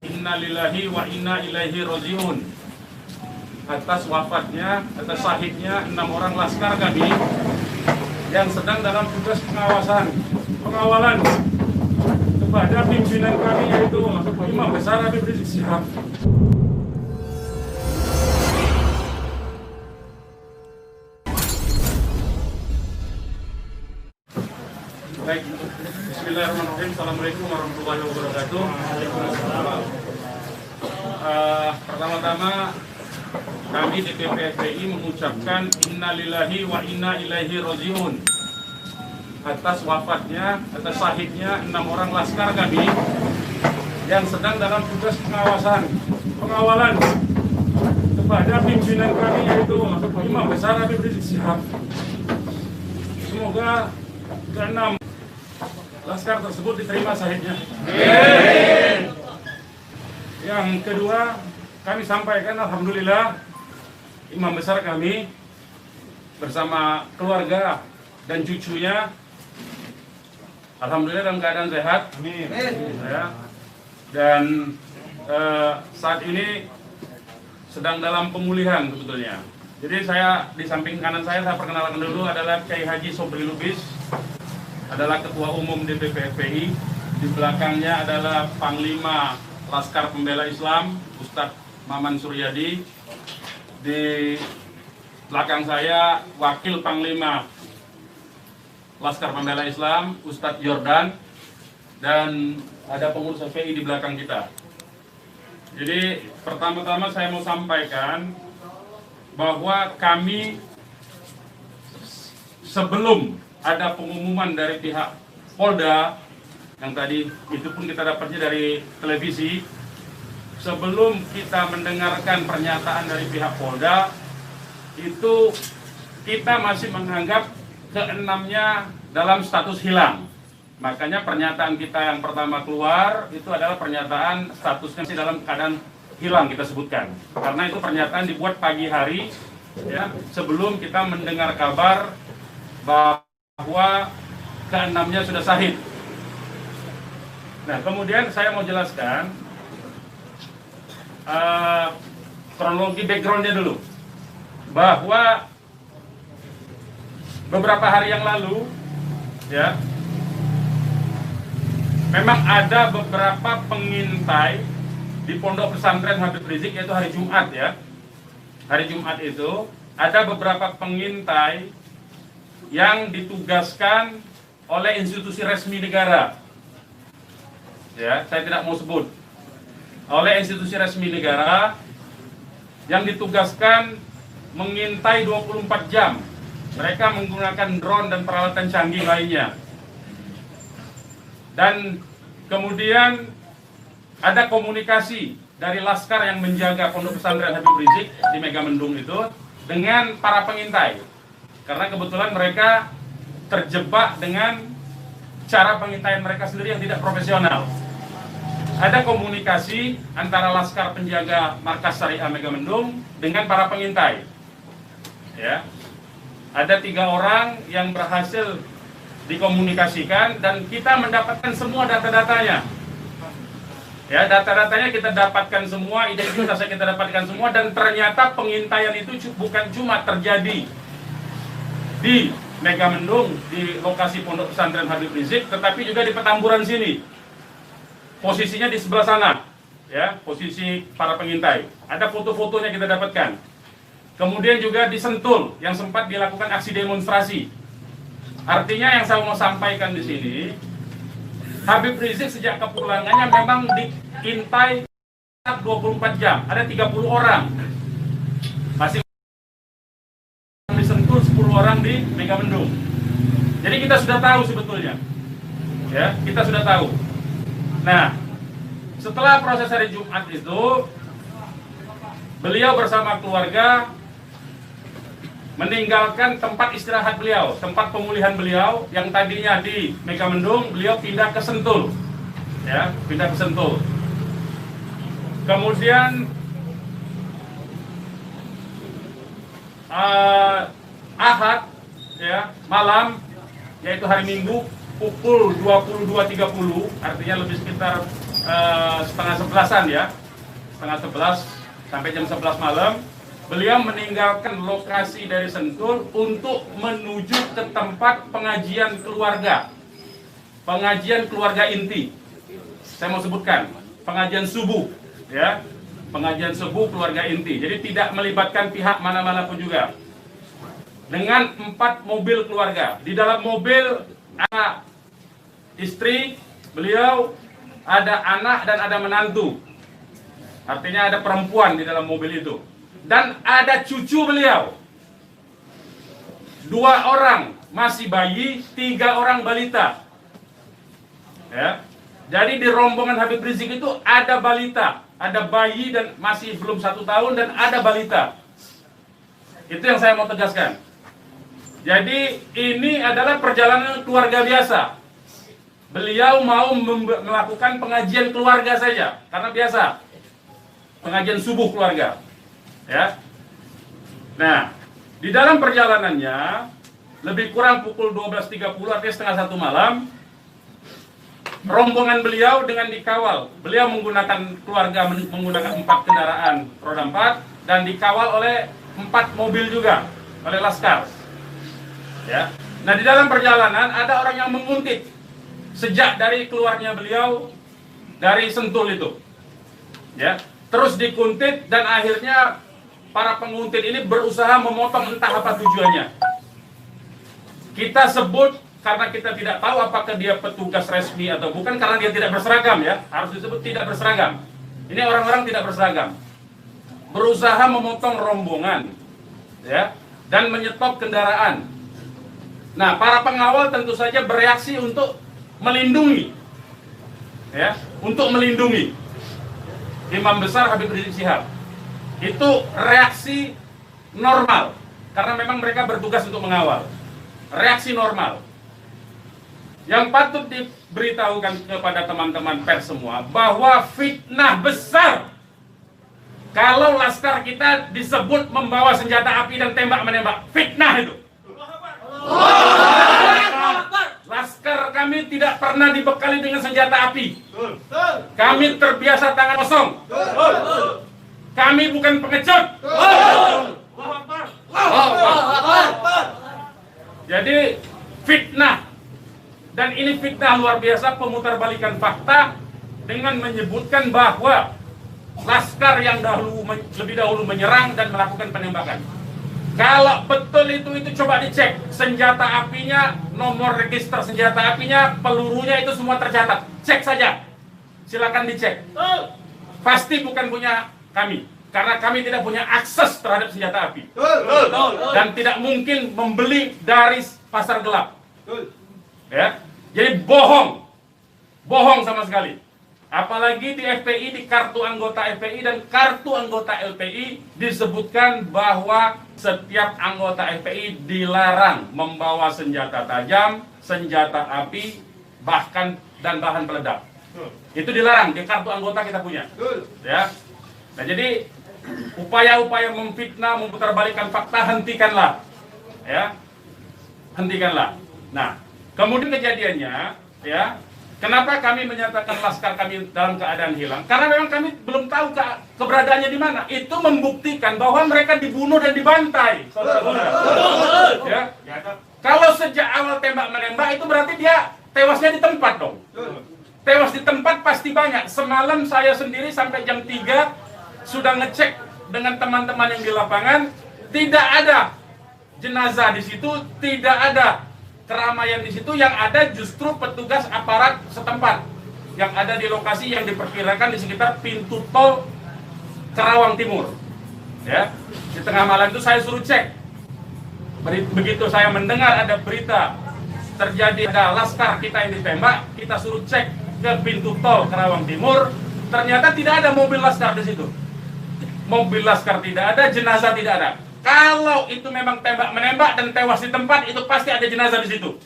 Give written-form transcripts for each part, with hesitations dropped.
Innalillahi wa inna ilaihi rajiun. Atas wafatnya, atas syahidnya 6 orang laskar kami yang sedang dalam tugas pengawalan kepada pimpinan kami, yaitu Imam Besar Habib Rizik Syihab. Baik, bismillahirrahmanirrahim. Assalamualaikum warahmatullahi wabarakatuh. Pertama-tama kami DPP FPI mengucapkan innalillahi wa inna ilaihi rajiun atas wafatnya, atas syahidnya 6 orang laskar kami yang sedang dalam tugas pengawalan kepada pimpinan kami, yaitu Imam Besar Habib Rizik Syihab. Semoga ke-6 laskar tersebut diterima syahidnya. Yang kedua, kami sampaikan alhamdulillah Imam Besar kami bersama keluarga dan cucunya alhamdulillah dalam keadaan sehat. Amin. Ya. Dan saat ini sedang dalam pemulihan sebetulnya. Jadi saya di samping kanan saya perkenalkan dulu adalah Kiai Haji Sobri Lubis, adalah Ketua Umum DPP FPI. Di belakangnya adalah Panglima Laskar Pembela Islam Ustadz Maman Suryadi. Di belakang saya Wakil Panglima Laskar Pembela Islam Ustadz Yordan, dan ada pengurus FPI di belakang kita. Jadi pertama-tama saya mau sampaikan bahwa kami sebelum ada pengumuman dari pihak Polda, yang tadi itu pun kita dapatnya dari televisi, sebelum kita mendengarkan pernyataan dari pihak Polda, itu kita masih menganggap ke-6-nya dalam status hilang. Makanya pernyataan kita yang pertama keluar itu adalah pernyataan statusnya masih dalam keadaan hilang, kita sebutkan. Karena itu pernyataan dibuat pagi hari, ya, sebelum kita mendengar kabar bahwa ke-6-nya sudah syahid. Nah, kemudian saya mau jelaskan kronologi backgroundnya dulu, bahwa beberapa hari yang lalu, ya, memang ada beberapa pengintai di Pondok Pesantren Habib Rizik, yaitu hari Jumat, ya. Hari Jumat itu ada beberapa pengintai yang ditugaskan oleh institusi resmi negara. Ya, saya tidak mau sebut. Oleh institusi resmi negara yang ditugaskan mengintai 24 jam. Mereka menggunakan drone dan peralatan canggih lainnya. Dan kemudian ada komunikasi dari laskar yang menjaga Pondok Pesantren Habib Rizik di Megamendung itu dengan para pengintai. Karena kebetulan mereka terjebak dengan cara pengintaian mereka sendiri yang tidak profesional. Ada komunikasi antara laskar penjaga markas Syariah Megamendung dengan para pengintai. Ya. Ada 3 orang yang berhasil dikomunikasikan dan kita mendapatkan semua data-datanya. Ya, data-datanya kita dapatkan semua, identitasnya kita dapatkan semua, dan ternyata pengintaian itu bukan cuma terjadi di Megamendung, di lokasi Pondok Pesantren Habib Rizik, tetapi juga di Petamburan sini. Posisinya di sebelah sana, ya, posisi para pengintai. Ada foto-fotonya kita dapatkan. Kemudian juga di Sentul yang sempat dilakukan aksi demonstrasi. Artinya yang saya mau sampaikan di sini, Habib Rizik sejak kepulangannya memang diintai 24 jam. Ada 30 orang. Masih di Sentul, 10 orang di Megamendung. Jadi kita sudah tahu sebetulnya. Ya, kita sudah tahu. Nah, setelah proses hari Jumat itu, beliau bersama keluarga meninggalkan tempat istirahat beliau, tempat pemulihan beliau yang tadinya di Megamendung, beliau pindah ke Sentul, ya, pindah ke Sentul. Kemudian Ahad, ya, malam, yaitu hari Minggu pukul 22.30, artinya lebih sekitar setengah 11-an ya, setengah 11 sampai jam 11 malam, beliau meninggalkan lokasi dari Sentul untuk menuju ke tempat pengajian keluarga inti. Saya mau sebutkan, pengajian subuh, ya, pengajian subuh keluarga inti. Jadi tidak melibatkan pihak mana-mana pun juga. Dengan 4 mobil keluarga. Di dalam mobil ada istri beliau, ada anak dan ada menantu. Artinya ada perempuan di dalam mobil itu. Dan ada cucu beliau. 2 orang masih bayi, 3 orang balita. Ya. Jadi di rombongan Habib Rizik itu ada balita, ada bayi dan masih belum 1 tahun dan ada balita. Itu yang saya mau tegaskan. Jadi ini adalah perjalanan keluarga biasa. Beliau mau melakukan pengajian keluarga saja, karena biasa pengajian subuh keluarga. Ya. Nah, di dalam perjalanannya lebih kurang pukul 12.30 artinya setengah 1 malam, rombongan beliau dengan dikawal. Beliau menggunakan keluarga menggunakan 4 kendaraan roda 4 dan dikawal oleh 4 mobil juga oleh laskar. Ya. Nah, di dalam perjalanan ada orang yang menguntit sejak dari keluarnya beliau dari Sentul itu. Ya. Terus dikuntit dan akhirnya para penguntit ini berusaha memotong entah apa tujuannya. Kita sebut karena kita tidak tahu apakah dia petugas resmi atau bukan, karena dia tidak berseragam ya. Harus disebut tidak berseragam. Ini orang-orang tidak berseragam. Berusaha memotong rombongan ya dan menyetop kendaraan. Nah, para pengawal tentu saja bereaksi untuk melindungi ya, untuk melindungi Imam Besar Habib Rizik Syihab. Itu reaksi normal karena memang mereka bertugas untuk mengawal. Reaksi normal. Yang patut diberitahukan kepada teman-teman pers semua bahwa fitnah besar kalau laskar kita disebut membawa senjata api dan tembak-menembak. Fitnah itu. Laskar kami tidak pernah dibekali dengan senjata api. Kami terbiasa tangan kosong. Kami bukan pengecut. Jadi fitnah. Dan ini fitnah luar biasa, pemutarbalikan fakta dengan menyebutkan bahwa laskar yang lebih dahulu menyerang dan melakukan penembakan. Kalau betul itu coba dicek senjata apinya, nomor register senjata apinya, pelurunya itu semua tercatat. Cek saja. Silakan dicek. Pasti bukan punya kami, karena kami tidak punya akses terhadap senjata api. Dan tidak mungkin membeli dari pasar gelap. Ya. Jadi bohong sama sekali. Apalagi di FPI, di kartu anggota FPI dan kartu anggota LPI disebutkan bahwa setiap anggota FPI dilarang membawa senjata tajam, senjata api, bahkan dan bahan peledak. Itu dilarang di kartu anggota kita punya. Ya. Nah, jadi upaya-upaya memfitnah, memutarbalikkan fakta hentikanlah. Ya. Hentikanlah. Nah, kemudian kejadiannya, ya, kenapa kami menyatakan laskar kami dalam keadaan hilang? Karena memang kami belum tahu keberadaannya di mana. Itu membuktikan bahwa mereka dibunuh dan dibantai, saudara-saudara. Ya. Kalau sejak awal tembak menembak itu berarti dia tewasnya di tempat dong. Tewas di tempat pasti banyak. Semalam saya sendiri sampai jam 3 sudah ngecek dengan teman-teman yang di lapangan, tidak ada jenazah di situ, tidak ada keramaian di situ. Yang ada justru petugas aparat setempat yang ada di lokasi yang diperkirakan di sekitar pintu tol Karawang Timur. Ya, di tengah malam itu saya suruh cek. Begitu saya mendengar ada berita terjadi ada laskar kita yang ditembak, kita suruh cek ke pintu tol Karawang Timur. Ternyata tidak ada mobil laskar di situ. Mobil laskar tidak ada, jenazah tidak ada. Kalau itu memang tembak-menembak dan tewas di tempat, itu pasti ada jenazah di situ.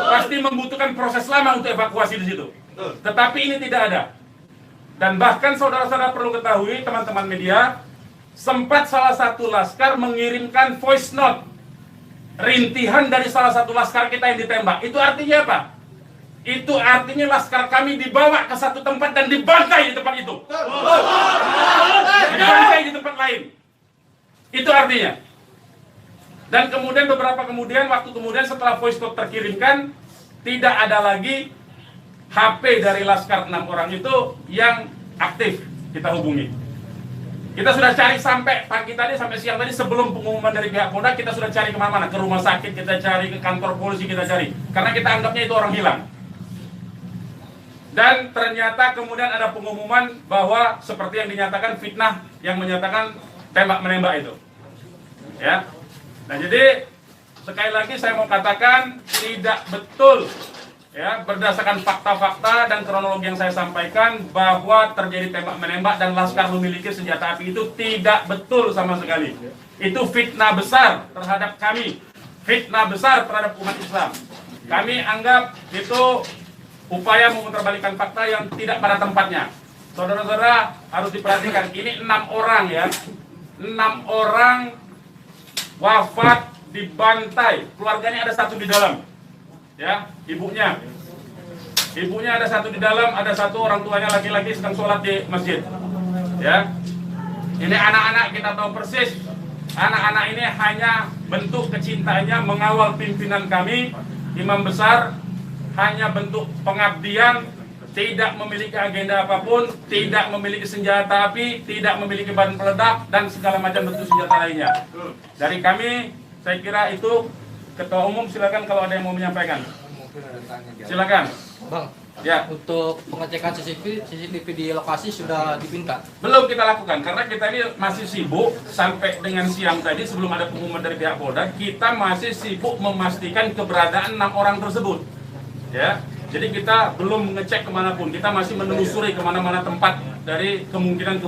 Pasti membutuhkan proses lama untuk evakuasi di situ. Tetapi ini tidak ada. Dan bahkan saudara-saudara perlu ketahui, teman-teman media, sempat salah satu laskar mengirimkan voice note rintihan dari salah satu laskar kita yang ditembak. Itu artinya apa? itu artinya laskar kami dibawa ke satu tempat dan dibantai di tempat itu. Dibantai di tempat lain. Itu artinya. Dan kemudian waktu kemudian setelah voice note terkirimkan, tidak ada lagi HP dari laskar 6 orang itu yang aktif kita hubungi. Kita sudah cari sampai pagi tadi, sampai siang tadi sebelum pengumuman dari pihak Polda, kita sudah cari kemana-mana, ke rumah sakit kita cari, ke kantor polisi kita cari, karena kita anggapnya itu orang hilang. Dan ternyata kemudian ada pengumuman bahwa seperti yang dinyatakan fitnah yang menyatakan tembak menembak itu. Ya. Nah, jadi sekali lagi saya mau katakan tidak betul, ya, berdasarkan fakta-fakta dan kronologi yang saya sampaikan bahwa terjadi tembak menembak dan laskar memiliki senjata api itu tidak betul sama sekali. Itu fitnah besar terhadap kami, fitnah besar terhadap umat Islam. Kami anggap itu upaya memutarbalikkan fakta yang tidak pada tempatnya. Saudara-saudara harus diperhatikan, ini 6 orang ya, 6 orang wafat dibantai, keluarganya ada 1 di dalam, ya, ibunya ada 1 di dalam, ada 1 orang tuanya laki-laki sedang sholat di masjid, ya. Ini anak-anak kita tahu persis, anak-anak ini hanya bentuk kecintaannya mengawal pimpinan kami, imam besar, hanya bentuk pengabdian, tidak memiliki agenda apapun, tidak memiliki senjata api, tidak memiliki bahan peledak, dan segala macam bentuk senjata lainnya. Dari kami, saya kira itu. Ketua Umum silakan kalau ada yang mau menyampaikan. Silakan. Bang, ya. Untuk pengecekan CCTV di lokasi sudah dipinta? Belum kita lakukan, karena kita ini masih sibuk sampai dengan siang tadi sebelum ada pengumuman dari pihak Polda, kita masih sibuk memastikan keberadaan 6 orang tersebut. Ya, jadi kita belum mengecek kemanapun, kita masih menelusuri kemana-mana tempat dari kemungkinan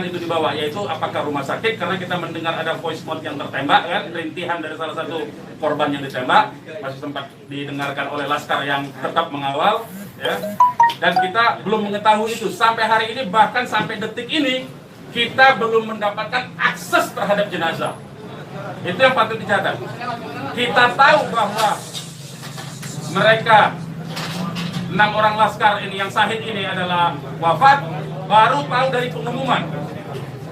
itu dibawa, yaitu apakah rumah sakit, karena kita mendengar ada voice note yang tertembak, kan, rintihan dari salah satu korban yang ditembak, masih sempat didengarkan oleh laskar yang tetap mengawal, ya. Dan kita belum mengetahui itu sampai hari ini, bahkan sampai detik ini kita belum mendapatkan akses terhadap jenazah. Itu yang patut dicatat. Kita tahu bahwa mereka 6 orang laskar ini yang syahid ini adalah wafat, baru tahu dari pengumuman,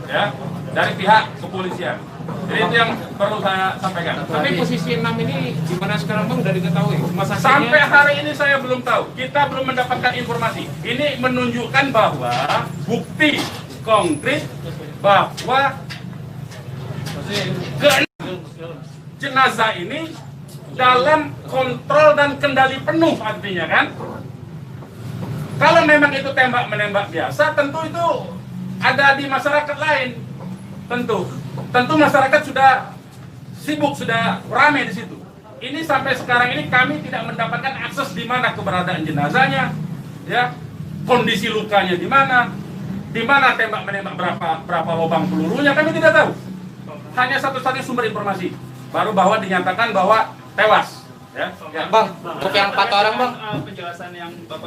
ya, dari pihak kepolisian. Jadi itu yang perlu saya sampaikan. Tapi posisi 6 ini di mana sekarang Bang, udah diketahui? Sampai hari ini saya belum tahu. Kita belum mendapatkan informasi. Ini menunjukkan bahwa bukti konkret bahwa jenazah ini dalam kontrol dan kendali penuh, artinya kan. Kalau memang itu tembak menembak biasa, tentu itu ada di masyarakat lain. Tentu masyarakat sudah sibuk, sudah ramai di situ. Ini sampai sekarang ini kami tidak mendapatkan akses di mana keberadaan jenazahnya, ya, kondisi lukanya di mana tembak menembak, berapa lubang pelurunya, kami tidak tahu. Hanya satu-satunya sumber informasi baru bahwa dinyatakan bahwa tewas. Ya. Bang, untuk yang 4 orang Bang, penjelasan yang Bapak